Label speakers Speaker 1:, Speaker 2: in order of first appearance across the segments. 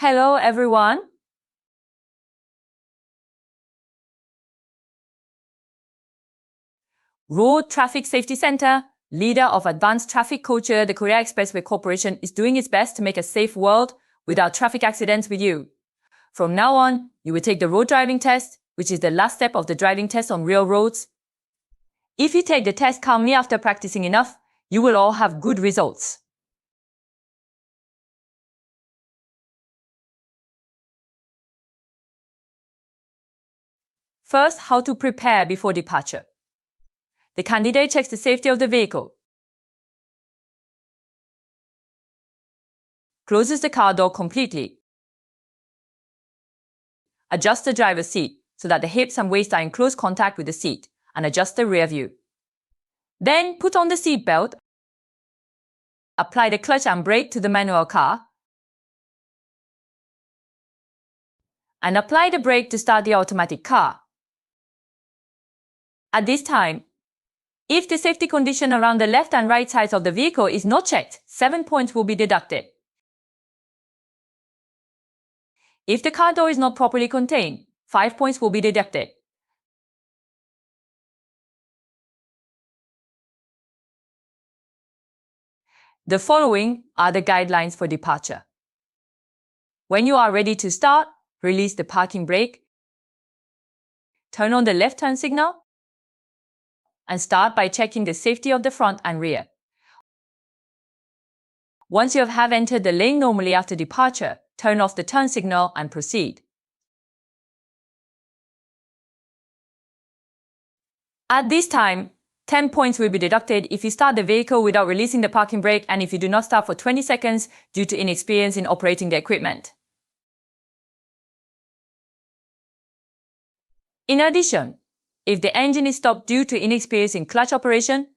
Speaker 1: Hello everyone. Road Traffic Safety Center, leader of Advanced Traffic Culture, the Korea Expressway Corporation, is doing its best to make a safe world without traffic accidents with you. From now on, you will take the road driving test, which is the last step of the driving test on real roads. If you take the test calmly after practicing enough, you will all have good results. First, how to prepare before departure. The candidate checks the safety of the vehicle, closes the car door completely, adjusts the driver's seat so that the hips and waist are in close contact with the seat, and adjust the rear view. Then put on the seat belt, apply the clutch and brake to the manual car, and apply the brake to start the automatic car. At this time, if the safety condition around the left and right sides of the vehicle is not checked, 7 points will be deducted. If the car door is not properly contained, 5 points will be deducted. The following are the guidelines for departure. When you are ready to start, release the parking brake, turn on the left turn signal, and start by checking the safety of the front and rear. Once you have entered the lane normally after departure, turn off the turn signal and proceed. At this time, 10 points will be deducted if you start the vehicle without releasing the parking brake and if you do not start for 20 seconds due to inexperience in operating the equipment. In addition, if the engine is stopped due to inexperience in clutch operation,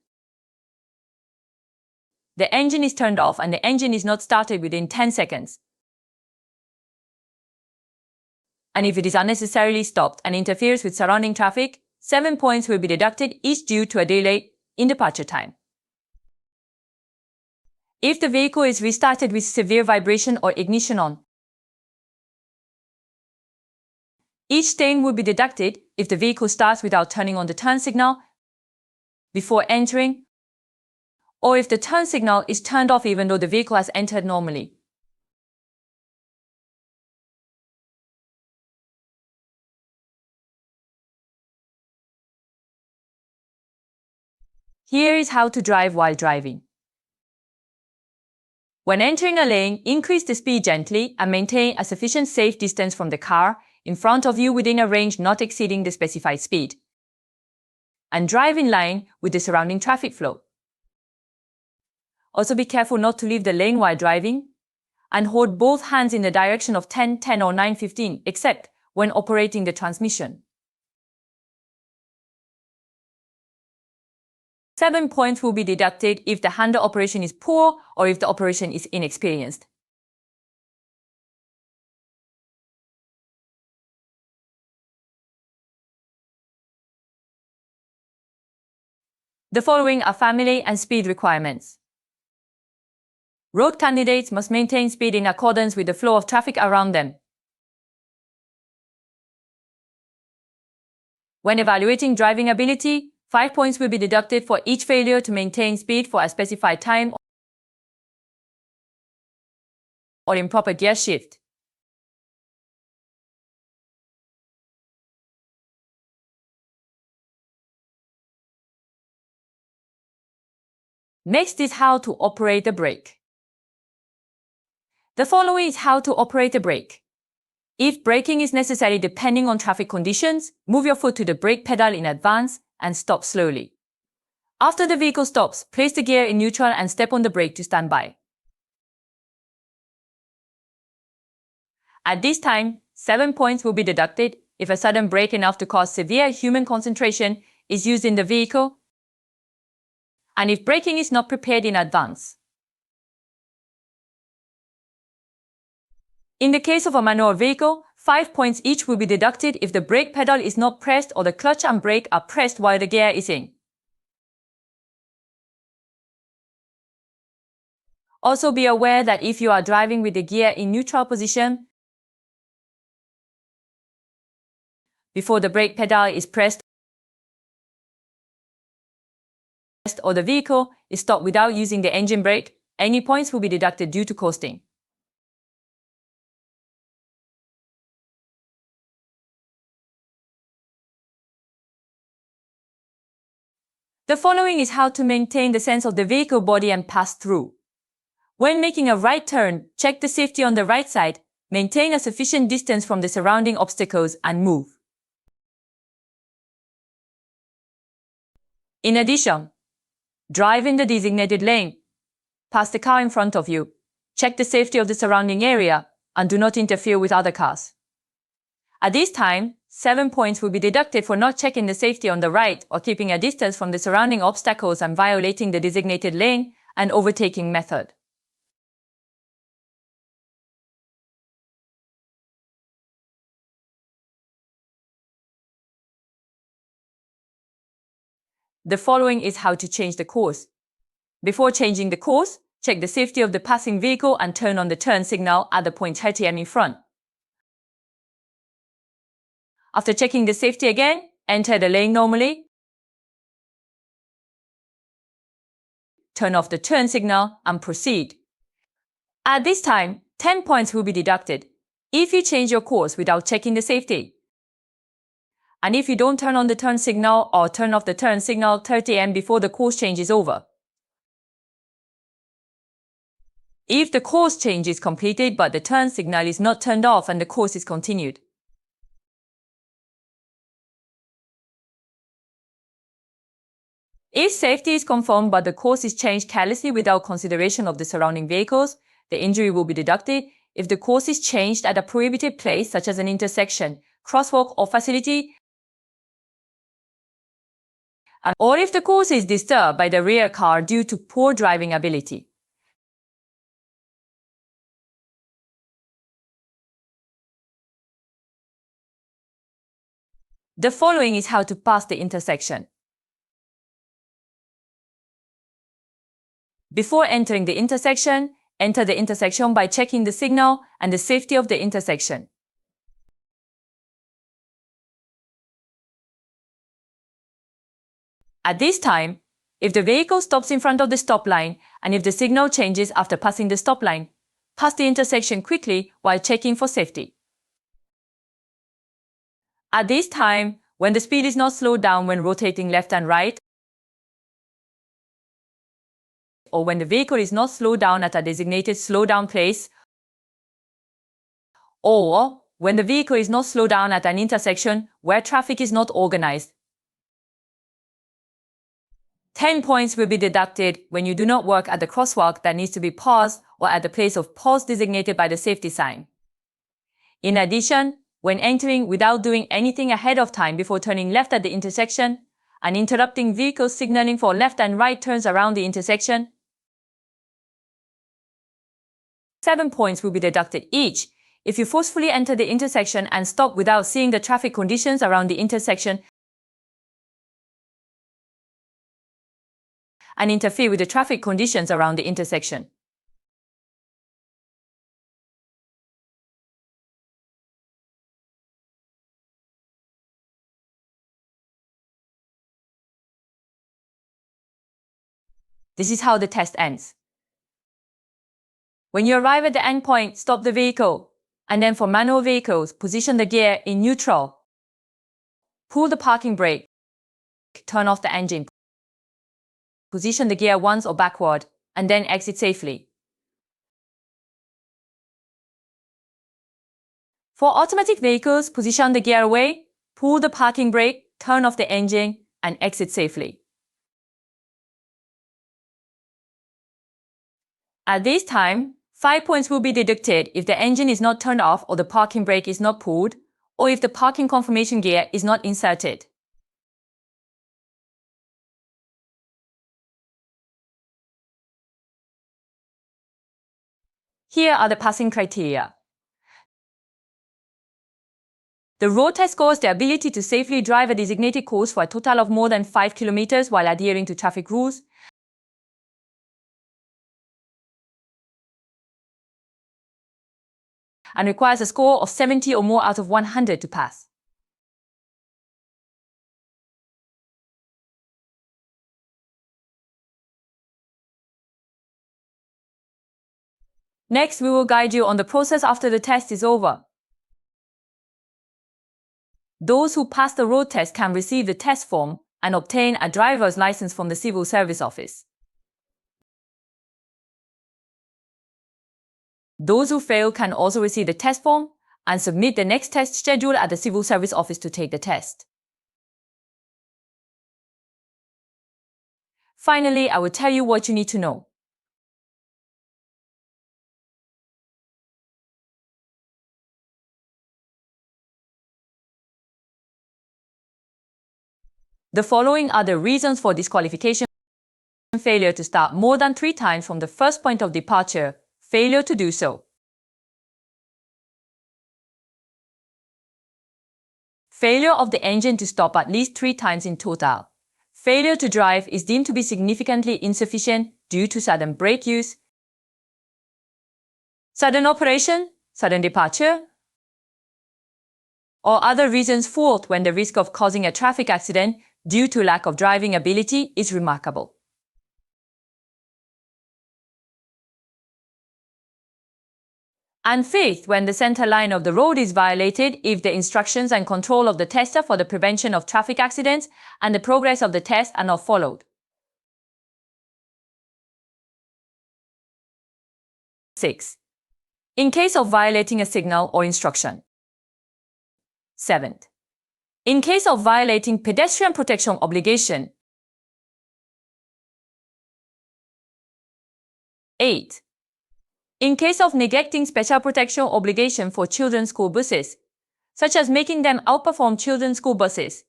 Speaker 1: the engine is turned off and the engine is not started within 10 seconds. And if it is unnecessarily stopped and interferes with surrounding traffic, 7 points will be deducted, each due to a delay in departure time. If the vehicle is restarted with severe vibration or ignition on, each stain will be deducted if the vehicle starts without turning on the turn signal before entering, or if the turn signal is turned off even though the vehicle has entered normally. Here is how to drive while driving. When entering a lane, increase the speed gently and maintain a sufficient safe distance from the car in front of you within a range not exceeding the specified speed. And drive in line with the surrounding traffic flow. Also be careful not to leave the lane while driving, and hold both hands in the direction of 10, 10 or 9, 15, except when operating the transmission. 7 points will be deducted if the handle operation is poor or if the operation is inexperienced. The following are family and speed requirements. Road candidates must maintain speed in accordance with the flow of traffic around them. When evaluating driving ability, 5 points will be deducted for each failure to maintain speed for a specified time or improper gear shift. Next is how to operate the brake. The following is how to operate the brake. If braking is necessary depending on traffic conditions, move your foot to the brake pedal in advance and stop slowly. After the vehicle stops, place the gear in neutral and step on the brake to stand by. At this time, 7 points will be deducted if a sudden brake enough to cause severe human concentration is used in the vehicle, and if braking is not prepared in advance. In the case of a manual vehicle, 5 points each will be deducted if the brake pedal is not pressed or the clutch and brake are pressed while the gear is in. Also be aware that if you are driving with the gear in neutral position, before the brake pedal is pressed or the vehicle is stopped without using the engine brake, any points will be deducted due to coasting. The following is how to maintain the sense of the vehicle body and pass through. When making a right turn, check the safety on the right side, maintain a sufficient distance from the surrounding obstacles and move. In addition, drive in the designated lane, pass the car in front of you, check the safety of the surrounding area, and do not interfere with other cars. At this time, 7 points will be deducted for not checking the safety on the right or keeping a distance from the surrounding obstacles and violating the designated lane and overtaking method. The following is how to change the course. Before changing the course, check the safety of the passing vehicle and turn on the turn signal at the point 30M in front. After checking the safety again, enter the lane normally, turn off the turn signal and proceed. At this time, 10 points will be deducted if you change your course without checking the safety. And if you don't turn on the turn signal or turn off the turn signal 30M before the course change is over. If the course change is completed but the turn signal is not turned off and the course is continued. If safety is confirmed but the course is changed carelessly without consideration of the surrounding vehicles, the injury will be deducted. If the course is changed at a prohibited place such as an intersection, crosswalk or facility, or if the course is disturbed by the rear car due to poor driving ability. The following is how to pass the intersection. Before entering the intersection, enter the intersection by checking the signal and the safety of the intersection. At this time, if the vehicle stops in front of the stop line and if the signal changes after passing the stop line, pass the intersection quickly while checking for safety. At this time, when the speed is not slowed down when rotating left and right, or when the vehicle is not slowed down at a designated slowdown place, or when the vehicle is not slowed down at an intersection where traffic is not organized. 10 points will be deducted when you do not work at the crosswalk that needs to be paused or at the place of pause designated by the safety sign. In addition, when entering without doing anything ahead of time before turning left at the intersection and interrupting vehicles signaling for left and right turns around the intersection, 7 points will be deducted each if you forcefully enter the intersection and stop without seeing the traffic conditions around the intersection and interfere with the traffic conditions around the intersection. This is how the test ends. When you arrive at the endpoint, stop the vehicle, and then for manual vehicles, position the gear in neutral. Pull the parking brake, turn off the engine, position the gear once or backward, and then exit safely. For automatic vehicles, position the gear away, pull the parking brake, turn off the engine, and exit safely. At this time, 5 points will be deducted if the engine is not turned off or the parking brake is not pulled, or if the parking confirmation gear is not inserted. Here are the passing criteria. The road test scores the ability to safely drive a designated course for a total of more than 5 kilometers while adhering to traffic rules, and requires a score of 70 or more out of 100 to pass. Next, we will guide you on the process after the test is over. Those who pass the road test can receive the test form and obtain a driver's license from the Civil Service Office. Those who fail can also receive the test form and submit the next test schedule at the Civil Service Office to take the test. Finally, I will tell you what you need to know. The following are the reasons for disqualification: failure to start more than 3 times from the first point of departure, failure to do so, failure of the engine to stop at least 3 times in total, failure to drive is deemed to be significantly insufficient due to sudden brake use, sudden operation, sudden departure, or other reasons fault when the risk of causing a traffic accident due to lack of driving ability is remarkable. And fifth, when the center line of the road is violated if the instructions and control of the tester for the prevention of traffic accidents and the progress of the test are not followed. 6. In case of violating a signal or instruction. 7. In case of violating pedestrian protection obligation. 8. In case of neglecting special protection obligation for children's school buses, such as making them outperform children's school buses,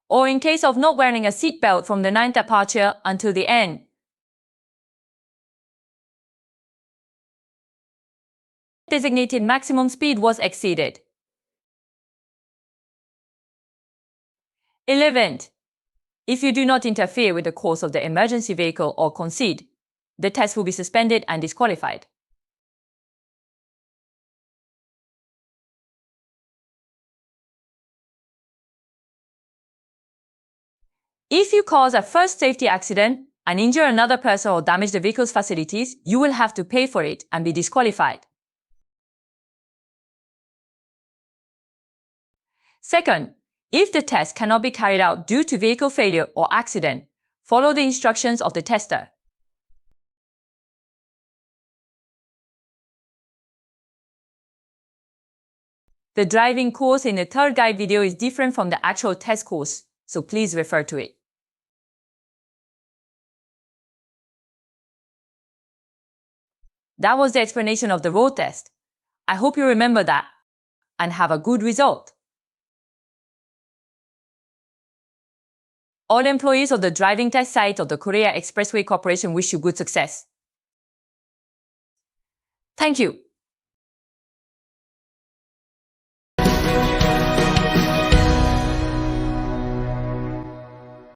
Speaker 1: or in case of not wearing a seat belt from the 9th departure until the end. Designated maximum speed was exceeded. 11. If you do not interfere with the course of the emergency vehicle or concede, the test will be suspended and disqualified. If you cause a first safety accident and injure another person or damage the vehicle's facilities, you will have to pay for it and be disqualified. Second, if the test cannot be carried out due to vehicle failure or accident, follow the instructions of the tester. The driving course in the third guide video is different from the actual test course, so please refer to it. That was the explanation of the road test. I hope you remember that and have a good result. All employees of the driving test site of the Korea Expressway Corporation wish you good success. Thank you.